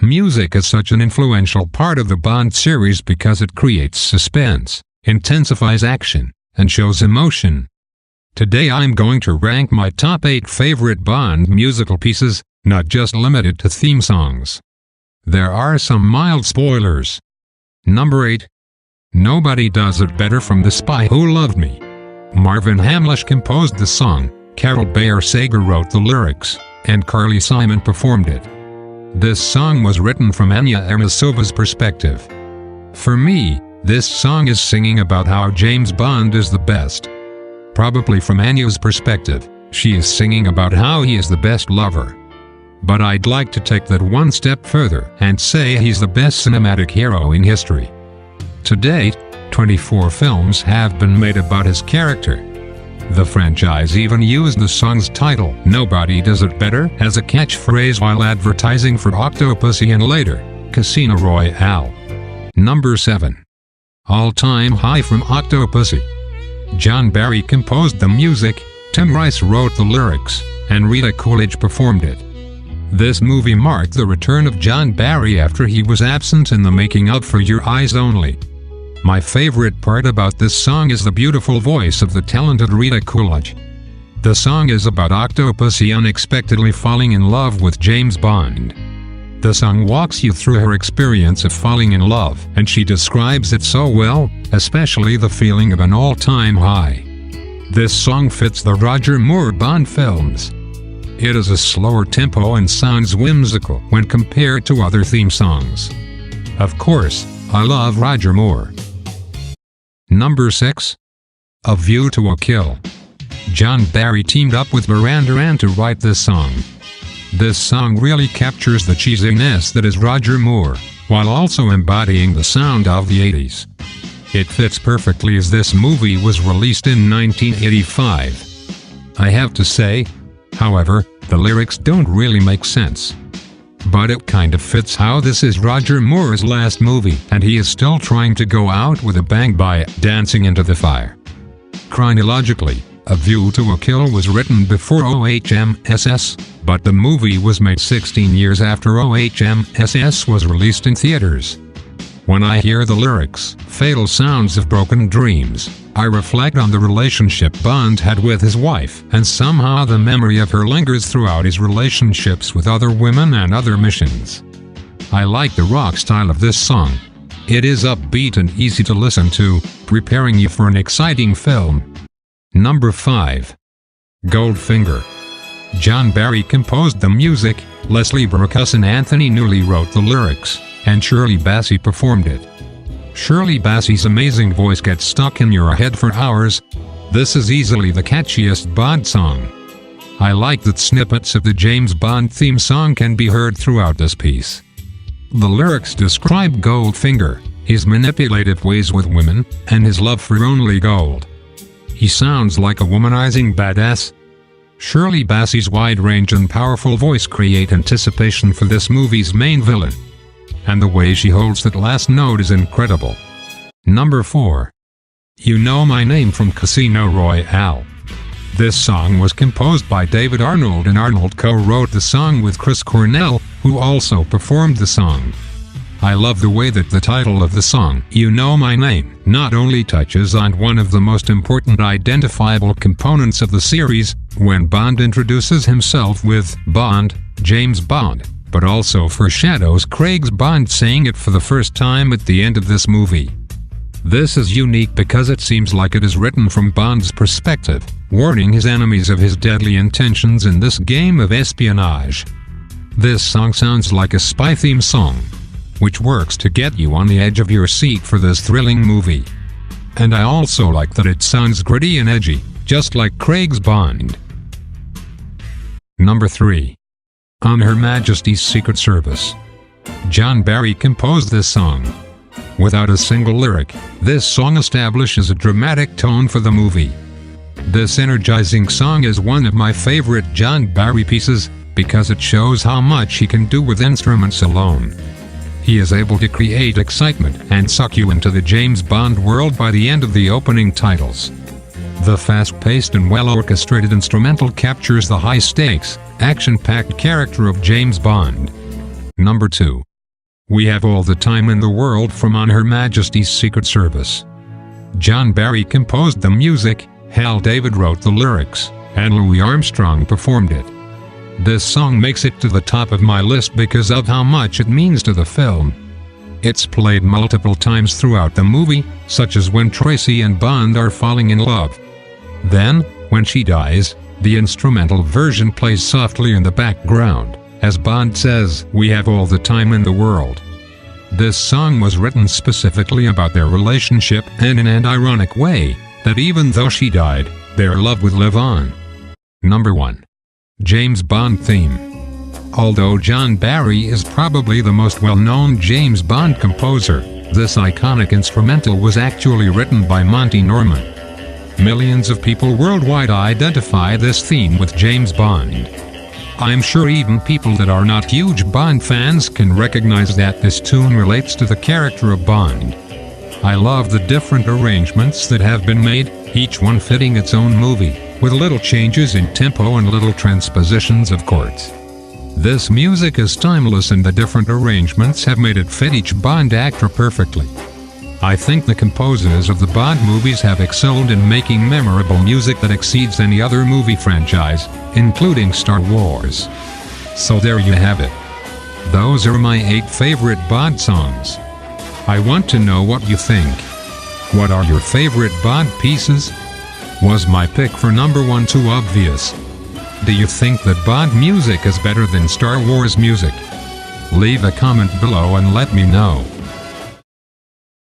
Music is such an influential part of the Bond series because it creates suspense, intensifies action, and shows emotion. Today I'm going to rank my top 8 favorite Bond musical pieces, not just limited to theme songs. There are some mild spoilers. Number 8. Nobody Does It Better from The Spy Who Loved Me. Marvin Hamlish composed the song, Carol Bayer Sager wrote the lyrics, and Carly Simon performed it. This song was written from Anya Ermasova's perspective. For me, this song is singing about how James Bond is the best. Probably from Anya's perspective, she is singing about how he is the best lover. But I'd like to take that one step further and say he's the best cinematic hero in history. To date, 24 films have been made about his character. The franchise even used the song's title, Nobody Does It Better, as a catchphrase while advertising for Octopussy and later, Casino Royale. Number 7. All-Time High from Octopussy. John Barry composed the music, Tim Rice wrote the lyrics, and Rita Coolidge performed it. This movie marked the return of John Barry after he was absent in the making of For Your Eyes Only. My favorite part about this song is the beautiful voice of the talented Rita Coolidge. The song is about Octopussy unexpectedly falling in love with James Bond. The song walks you through her experience of falling in love, and she describes it so well, especially the feeling of an all-time high. This song fits the Roger Moore Bond films. It is a slower tempo and sounds whimsical when compared to other theme songs. Of course, I love Roger Moore. Number 6. A View to a Kill. John Barry teamed up with Miranda Ann to write this song. This song really captures the cheesiness that is Roger Moore, while also embodying the sound of the 80s. It fits perfectly as this movie was released in 1985. I have to say, however, the lyrics don't really make sense. But it kind of fits how this is Roger Moore's last movie and he is still trying to go out with a bang by dancing into the fire. Chronologically, A View to a Kill was written before OHMSS, but the movie was made 16 years after OHMSS was released in theaters. When I hear the lyrics, Fatal Sounds of Broken Dreams, I reflect on the relationship Bond had with his wife, and somehow the memory of her lingers throughout his relationships with other women and other missions. I like the rock style of this song. It is upbeat and easy to listen to, preparing you for an exciting film. Number 5. Goldfinger. John Barry composed the music, Leslie Bricusse and Anthony Newley wrote the lyrics, and Shirley Bassey performed it. Shirley Bassey's amazing voice gets stuck in your head for hours. This is easily the catchiest Bond song. I like that snippets of the James Bond theme song can be heard throughout this piece. The lyrics describe Goldfinger, his manipulative ways with women, and his love for only gold. He sounds like a womanizing badass. Shirley Bassey's wide range and powerful voice create anticipation for this movie's main villain. And the way she holds that last note is incredible. Number 4. You Know My Name from Casino Royale. This song was composed by David Arnold and Arnold co-wrote the song with Chris Cornell, who also performed the song. I love the way that the title of the song, You Know My Name, not only touches on one of the most important identifiable components of the series, when Bond introduces himself with Bond, James Bond, but also foreshadows Craig's Bond saying it for the first time at the end of this movie. This is unique because it seems like it is written from Bond's perspective, warning his enemies of his deadly intentions in this game of espionage. This song sounds like a spy theme song, which works to get you on the edge of your seat for this thrilling movie. And I also like that it sounds gritty and edgy, just like Craig's Bond. Number 3. On Her Majesty's Secret Service. John Barry composed this song. Without a single lyric, this song establishes a dramatic tone for the movie. This energizing song is one of my favorite John Barry pieces, because it shows how much he can do with instruments alone. He is able to create excitement and suck you into the James Bond world by the end of the opening titles. The fast-paced and well-orchestrated instrumental captures the high-stakes, action-packed character of James Bond. Number 2. We have all the time in the world from On Her Majesty's Secret Service. John Barry composed the music, Hal David wrote the lyrics, and Louis Armstrong performed it. This song makes it to the top of my list because of how much it means to the film. It's played multiple times throughout the movie, such as when Tracy and Bond are falling in love. Then, when she dies, the instrumental version plays softly in the background, as Bond says, "We have all the time in the world." This song was written specifically about their relationship and in an ironic way, that even though she died, their love would live on. Number 1. James Bond theme. Although John Barry is probably the most well-known James Bond composer, this iconic instrumental was actually written by Monty Norman. Millions of people worldwide identify this theme with James Bond. I'm sure even people that are not huge Bond fans can recognize that this tune relates to the character of Bond. I love the different arrangements that have been made, each one fitting its own movie, with little changes in tempo and little transpositions of chords. This music is timeless and the different arrangements have made it fit each Bond actor perfectly. I think the composers of the Bond movies have excelled in making memorable music that exceeds any other movie franchise, including Star Wars. So there you have it. Those are my 8 favorite Bond songs. I want to know what you think. What are your favorite Bond pieces? Was my pick for number 1 too obvious? Do you think that Bond music is better than Star Wars music? Leave a comment below and let me know.